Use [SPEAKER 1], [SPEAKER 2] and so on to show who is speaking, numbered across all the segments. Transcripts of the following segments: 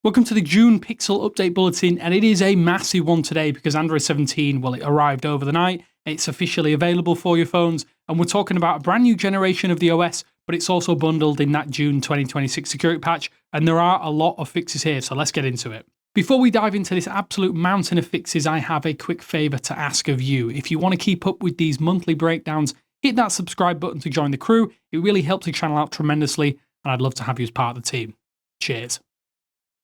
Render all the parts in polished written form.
[SPEAKER 1] Welcome to the June Pixel Update Bulletin, and it is a massive one today because Android 17, well, it arrived over the night, it's officially available for your phones, and we're talking about a brand new generation of the OS, but it's also bundled in that June 2026 security patch, and there are a lot of fixes here, so let's get into it. Before we dive into this absolute mountain of fixes, I have a quick favour to ask of you. If you want to keep up with these monthly breakdowns, hit that subscribe button to join the crew. It really helps the channel out tremendously, and I'd love to have you as part of the team. Cheers.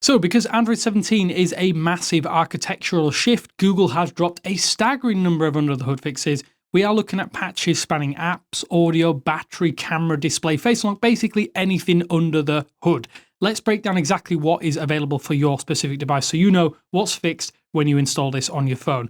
[SPEAKER 1] So, because Android 17 is a massive architectural shift, Google has dropped a staggering number of under-the-hood fixes. We are looking at patches spanning apps, audio, battery, camera, display, face unlock, basically anything under the hood. Let's break down exactly what is available for your specific device so you know what's fixed when you install this on your phone.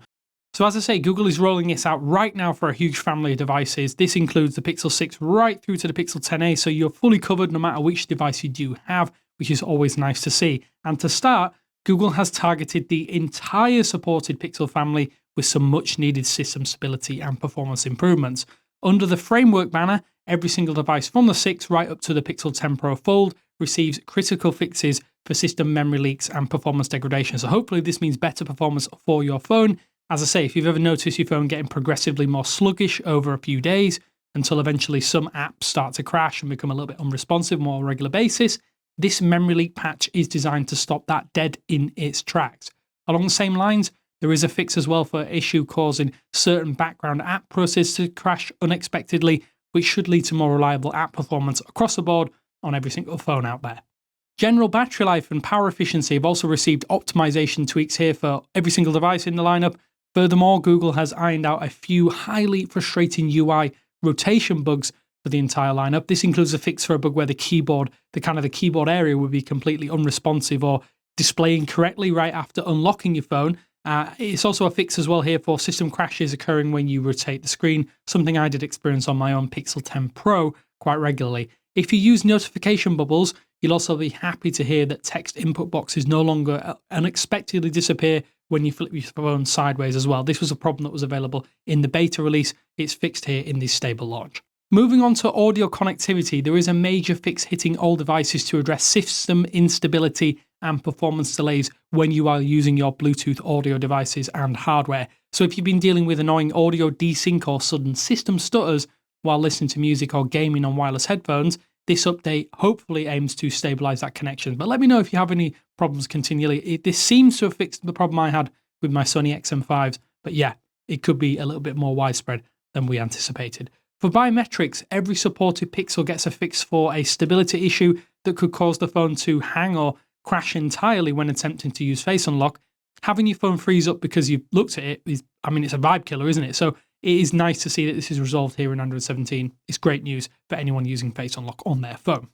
[SPEAKER 1] So as I say, Google is rolling this out right now for a huge family of devices. This includes the Pixel 6 right through to the Pixel 10a, so you're fully covered no matter which device you do have, which is always nice to see. And to start, Google has targeted the entire supported Pixel family with some much needed system stability and performance improvements. Under the framework banner, every single device from the 6 right up to the Pixel 10 Pro Fold receives critical fixes for system memory leaks and performance degradation. So hopefully this means better performance for your phone. As I say, if you've ever noticed your phone getting progressively more sluggish over a few days until eventually some apps start to crash and become a little bit unresponsive on a more regular basis, this memory leak patch is designed to stop that dead in its tracks. Along the same lines, there is a fix as well for an issue causing certain background app processes to crash unexpectedly, which should lead to more reliable app performance across the board on every single phone out there. General battery life and power efficiency have also received optimization tweaks here for every single device in the lineup. Furthermore, Google has ironed out a few highly frustrating UI rotation bugs for the entire lineup. This includes a fix for a bug where the keyboard area would be completely unresponsive or displaying correctly right after unlocking your phone. It's also a fix as well here for system crashes occurring when you rotate the screen, something I did experience on my own Pixel 10 Pro quite regularly. If you use notification bubbles, you'll also be happy to hear that text input boxes no longer unexpectedly disappear when you flip your phone sideways as well. This was a problem that was available in the beta release. It's fixed here in the stable launch. Moving on to audio connectivity, there is a major fix hitting all devices to address system instability and performance delays when you are using your Bluetooth audio devices and hardware. So if you've been dealing with annoying audio desync or sudden system stutters while listening to music or gaming on wireless headphones, this update hopefully aims to stabilize that connection. But let me know if you have any problems continually. This seems to have fixed the problem I had with my Sony XM5s, but yeah, it could be a little bit more widespread than we anticipated. For biometrics, every supported Pixel gets a fix for a stability issue that could cause the phone to hang or crash entirely when attempting to use Face Unlock. Having your phone freeze up because you've looked at it it's a vibe killer, isn't it? So it is nice to see that this is resolved here in Android 17. It's great news for anyone using Face Unlock on their phone.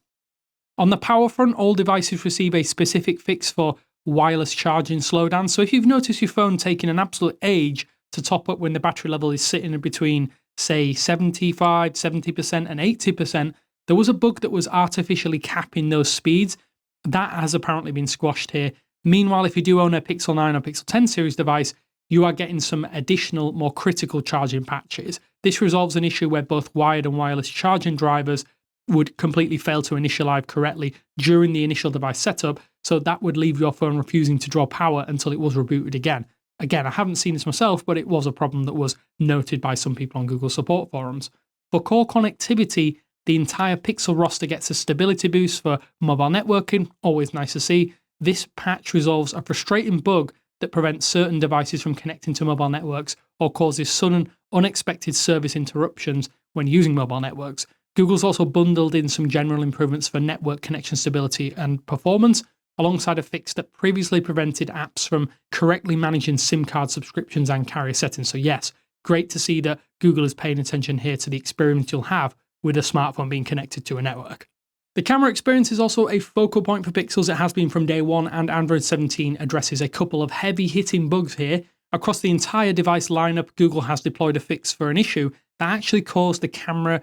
[SPEAKER 1] On the power front, all devices receive a specific fix for wireless charging slowdown. So if you've noticed your phone taking an absolute age to top up when the battery level is sitting in between, say, 75, 70% and 80%, there was a bug that was artificially capping those speeds. That has apparently been squashed here. Meanwhile, if you do own a Pixel 9 or Pixel 10 series device, you are getting some additional, more critical charging patches. This resolves an issue where both wired and wireless charging drivers would completely fail to initialize correctly during the initial device setup, so that would leave your phone refusing to draw power until it was rebooted again. Again, I haven't seen this myself, but it was a problem that was noted by some people on Google support forums. For core connectivity, the entire Pixel roster gets a stability boost for mobile networking, always nice to see. This patch resolves a frustrating bug that prevents certain devices from connecting to mobile networks or causes sudden, unexpected service interruptions when using mobile networks. Google's also bundled in some general improvements for network connection stability and performance, alongside a fix that previously prevented apps from correctly managing SIM card subscriptions and carrier settings. So yes, great to see that Google is paying attention here to the experience you'll have with a smartphone being connected to a network. The camera experience is also a focal point for Pixels. It has been from day one, and Android 17 addresses a couple of heavy-hitting bugs here. Across the entire device lineup, Google has deployed a fix for an issue that actually caused the camera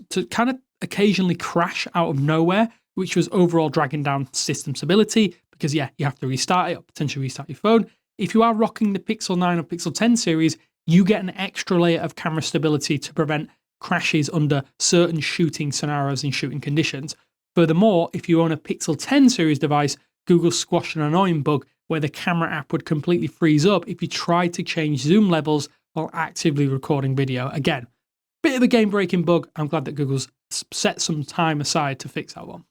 [SPEAKER 1] to kind of occasionally crash out of nowhere, which was overall dragging down system stability because, yeah, you have to restart it or potentially restart your phone. If you are rocking the Pixel 9 or Pixel 10 series, you get an extra layer of camera stability to prevent crashes under certain shooting scenarios and shooting conditions. Furthermore, if you own a Pixel 10 series device, Google squashed an annoying bug where the camera app would completely freeze up if you tried to change zoom levels while actively recording video. Again, bit of a game-breaking bug. I'm glad that Google's set some time aside to fix that one.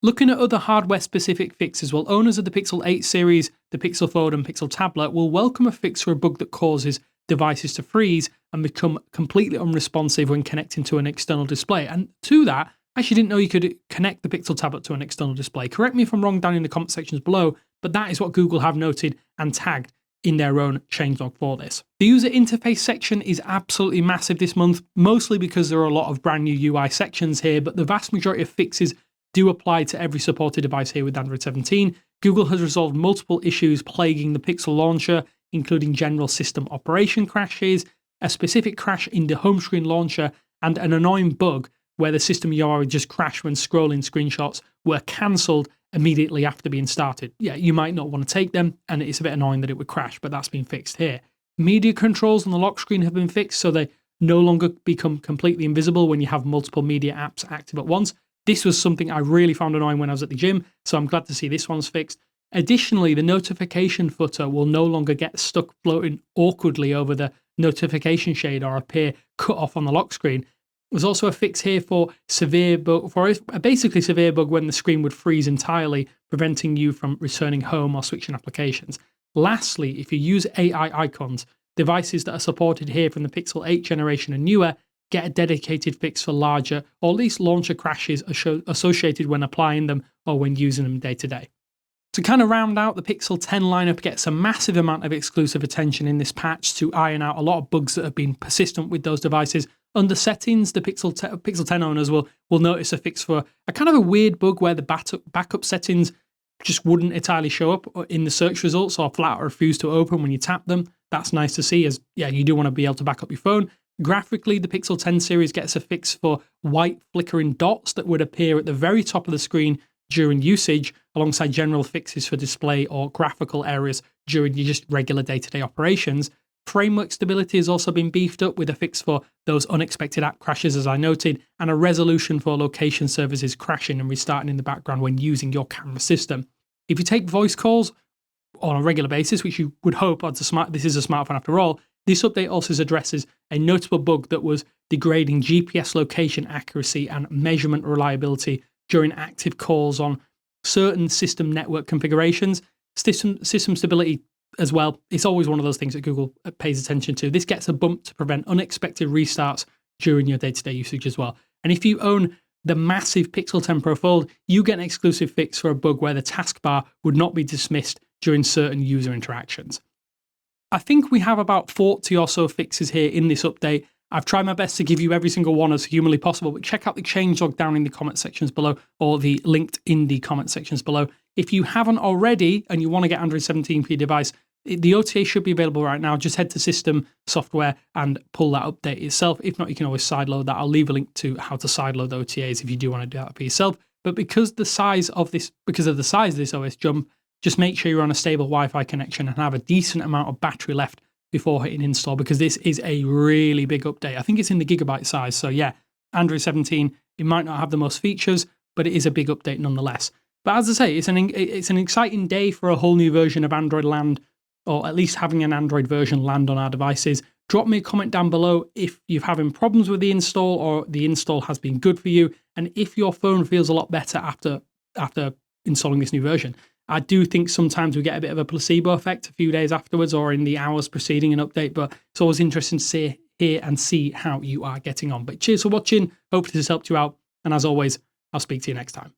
[SPEAKER 1] Looking at other hardware-specific fixes, well, owners of the Pixel 8 series, the Pixel Fold and Pixel Tablet will welcome a fix for a bug that causes devices to freeze and become completely unresponsive when connecting to an external display. And to that, I actually didn't know you could connect the Pixel Tablet to an external display. Correct me if I'm wrong down in the comment sections below, but that is what Google have noted and tagged in their own changelog for this. The user interface section is absolutely massive this month, mostly because there are a lot of brand new UI sections here, but the vast majority of fixes do apply to every supported device here with Android 17. Google has resolved multiple issues plaguing the Pixel launcher, including general system operation crashes, a specific crash in the home screen launcher, and an annoying bug where the system URL just crashed when scrolling screenshots were cancelled immediately after being started. Yeah, you might not want to take them, and it's a bit annoying that it would crash, but that's been fixed here. Media controls on the lock screen have been fixed, so they no longer become completely invisible when you have multiple media apps active at once. This was something I really found annoying when I was at the gym, so I'm glad to see this one's fixed. Additionally, the notification footer will no longer get stuck floating awkwardly over the notification shade or appear cut off on the lock screen. There's also a fix here for a basically severe bug when the screen would freeze entirely, preventing you from returning home or switching applications. Lastly, if you use AI icons, devices that are supported here from the Pixel 8 generation and newer get a dedicated fix for larger or at least launcher crashes associated when applying them or when using them day to day. To kind of round out, the Pixel 10 lineup gets a massive amount of exclusive attention in this patch to iron out a lot of bugs that have been persistent with those devices. Under settings, the Pixel 10 owners will notice a fix for a kind of a weird bug where the backup settings just wouldn't entirely show up in the search results or flat refuse to open when you tap them. That's nice to see, as yeah, you do want to be able to back up your phone. Graphically, the Pixel 10 series gets a fix for white flickering dots that would appear at the very top of the screen during usage, alongside general fixes for display or graphical errors during your just regular day-to-day operations. Framework stability has also been beefed up with a fix for those unexpected app crashes, as I noted, and a resolution for location services crashing and restarting in the background when using your camera system. If you take voice calls on a regular basis, which you would hope this is a smartphone after all, this update also addresses a notable bug that was degrading GPS location accuracy and measurement reliability during active calls on certain system network configurations. System stability as well, it's always one of those things that Google pays attention to. This gets a bump to prevent unexpected restarts during your day-to-day usage as well. And if you own the massive Pixel 10 Pro Fold, you get an exclusive fix for a bug where the taskbar would not be dismissed during certain user interactions. I think we have about 40 or so fixes here in this update. I've tried my best to give you every single one as humanly possible, but check out the changelog down in the comment sections below, or the linked in the comment sections below. If you haven't already and you want to get Android 17 for your device, the OTA should be available right now. Just head to System, Software, and pull that update itself. If not, you can always sideload that. I'll leave a link to how to sideload the OTAs if you do want to do that for yourself. But because of the size of this OS jump, just make sure you're on a stable Wi-Fi connection and have a decent amount of battery left before hitting install, because this is a really big update. I think it's in the gigabyte size. So yeah, Android 17, it might not have the most features, but it is a big update nonetheless. But as I say, it's an exciting day for a whole new version of Android land, or at least having an Android version land on our devices. Drop me a comment down below if you're having problems with the install or the install has been good for you, and if your phone feels a lot better after installing this new version. I do think sometimes we get a bit of a placebo effect a few days afterwards or in the hours preceding an update, but it's always interesting to hear and see how you are getting on. But cheers for watching. Hope this has helped you out. And as always, I'll speak to you next time.